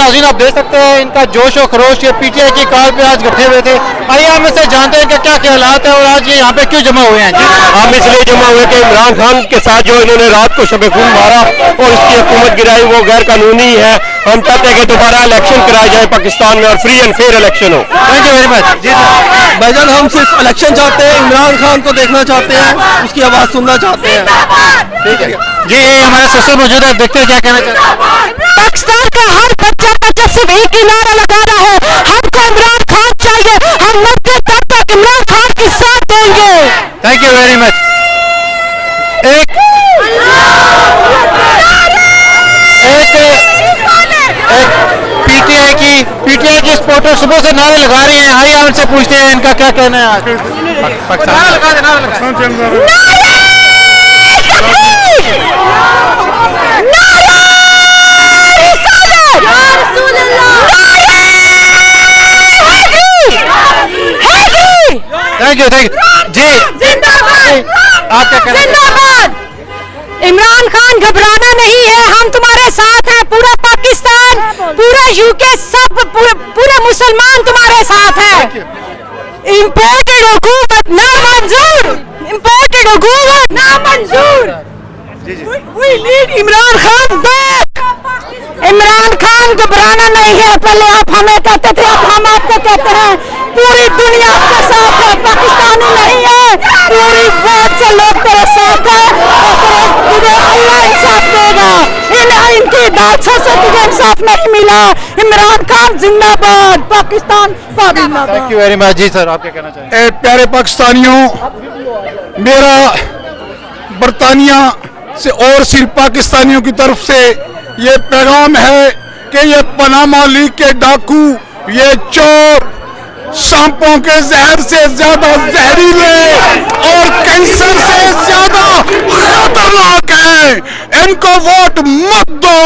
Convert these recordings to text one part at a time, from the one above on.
नाज़रीन आप देख सकते हैं इनका जोश और खरोश, ये पीटीआई की कार पे आज इकट्ठे हुए थे। आइए हम इससे जानते हैं कि क्या ख्यालात है और आज ये यहाँ पे क्यों जमा हुए हैं। जी हम इसलिए जमा हुए कि इमरान खान के साथ जो इन्होंने रात को शब खून मारा और इसकी हुकूमत गिराई वो गैर कानूनी है। हम चाहते हैं कि दोबारा इलेक्शन कराया जाए पाकिस्तान में और फ्री एंड फेयर इलेक्शन हो। Thank you very much. जी सर भाईजान हम सिर्फ इलेक्शन चाहते हैं, इमरान खान को देखना चाहते हैं, उसकी आवाज़ सुनना चाहते हैं। ठीक है जी, ये हमारे सिस्टर मौजूद है, देखते हैं क्या कहना चाहते हैं। पाकिस्तान का हर बच्चा सिर्फ एक ही नारा लगा रहा है, हमको इमरान खान चाहिए, हम मरते तक इमरान खान के साथ देंगे। Thank you very much. एक पीटीआई की सपोर्टर सुबह से नारे लगा रहे हैं। आइए हम इनसे पूछते हैं इनका क्या कहना है। नारा लगा दे, नारा लगा। थैंक यू जी। आप क्या कहना जिंदाबाद। इमरान खान घबराना नहीं है, हम तुम्हारे साथ हैं। पूरा पाकिस्तान, पूरा यूके, सब पूरे मुसलमान तुम्हारे साथ है। इम्पोर्टेड हुकूमत ना मंजूर, इम्पोर्टेड हुकूमत ना मंजूर। We need Imran Khan back. Imran Khan घबराना नहीं है, पहले आप हमें कहते थे, अब हम आपको कहते हैं। पूरी दुनिया आपके साथ है, पाकिस्तानी नहीं है, पूरी वोट से लोग तेरे साथ है और तुझे अल्लाह इंसाफ देगा। इनकी बादशाह से तुझे इंसाफ नहीं मिला। इमरान खान जिंदाबाद, पाकिस्तान जिंदाबाद। Thank you very much. जी सर आप क्या कहना चाहेंगे। प्यारे पाकिस्तानियों, मेरा बरतानिया से और सिर्फ पाकिस्तानियों की तरफ से ये पैगाम है कि ये पनामा लीग के डाकू, ये चोर सांपों के जहर से ज्यादा जहरीले और कैंसर से ज्यादा खतरनाक हैं। इनको वोट मत दो,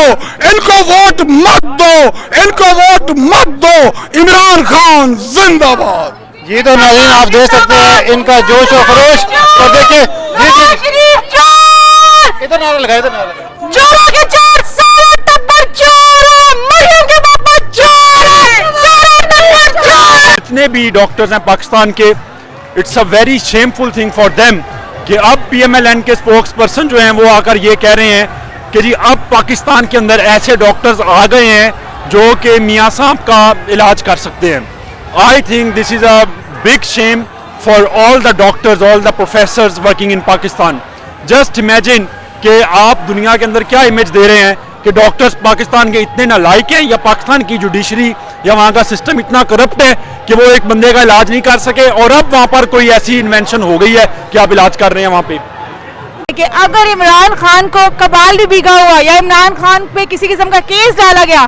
इनको वोट मत दो, इनको वोट मत दो। इमरान खान जिंदाबाद। जी तो नाज़रीन आप देख सकते हैं इनका जोश और खरोश। और देखिए इधर नारा लगा, इधर नारा लगा। चोरों के चोर, सारे टब्बर चोर है, मरियम के पापा चोर है, सारे टब्बर चोर। जितने भी डॉक्टर्स हैं पाकिस्तान के, it's a very shameful thing for them कि अब पीएमएलएन के स्पोक्स पर्सन जो हैं वो आकर ये कह रहे हैं कि जी अब पाकिस्तान के अंदर ऐसे डॉक्टर्स आ गए हैं जो कि मियाँ साहब का इलाज कर सकते हैं। I think this is a big Shem for all the doctors, all the professors working in Pakistan. Just imagine कि आप दुनिया के अंदर क्या इमेज दे रहे हैं कि डॉक्टर्स पाकिस्तान के इतने नालायक हैं, या पाकिस्तान की जुडिशरी या वहाँ का सिस्टम इतना करप्ट है कि वो एक बंदे का इलाज नहीं कर सके, और अब वहाँ पर कोई ऐसी इन्वेंशन हो गई है कि आप इलाज कर रहे हैं वहाँ पे। कि अगर इमरान खान को कबाल भी बिगा हुआ या इमरान खान पे किसी किस्म का केस डाला गया,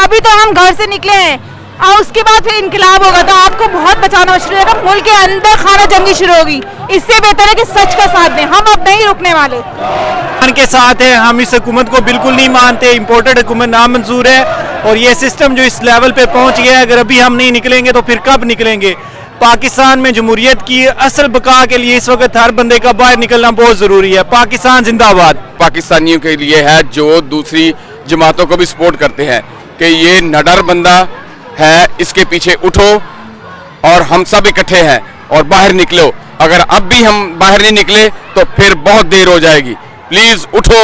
अभी तो हम घर से निकले हैं और उसके बाद फिर इनकलाब होगा, तो आपको बहुत बचाना शुरू होगा। मुल्क के अंदर खाना जंगी शुरू होगी। इससे बेहतर है कि सच का साथ दें, हम अब नहीं रुकने वाले। के साथ है, हम इस हुकूमत को बिल्कुल नहीं मानते। इम्पोर्टेड हुकूमत नामंजूर है और ये सिस्टम जो इस लेवल पे पहुंच गया है, अगर अभी हम नहीं निकलेंगे तो फिर कब निकलेंगे। पाकिस्तान में जमहूरियत की असल बका के लिए इस वक्त हर बंदे का बाहर निकलना बहुत ज़रूरी है। पाकिस्तान जिंदाबाद। पाकिस्तानियों के लिए है जो दूसरी जमातों को भी सपोर्ट करते हैं कि ये नडर बंदा है, इसके पीछे उठो और हम सब इकट्ठे हैं और बाहर निकलो। अगर अब भी हम बाहर नहीं निकले तो फिर बहुत देर हो जाएगी। प्लीज उठो,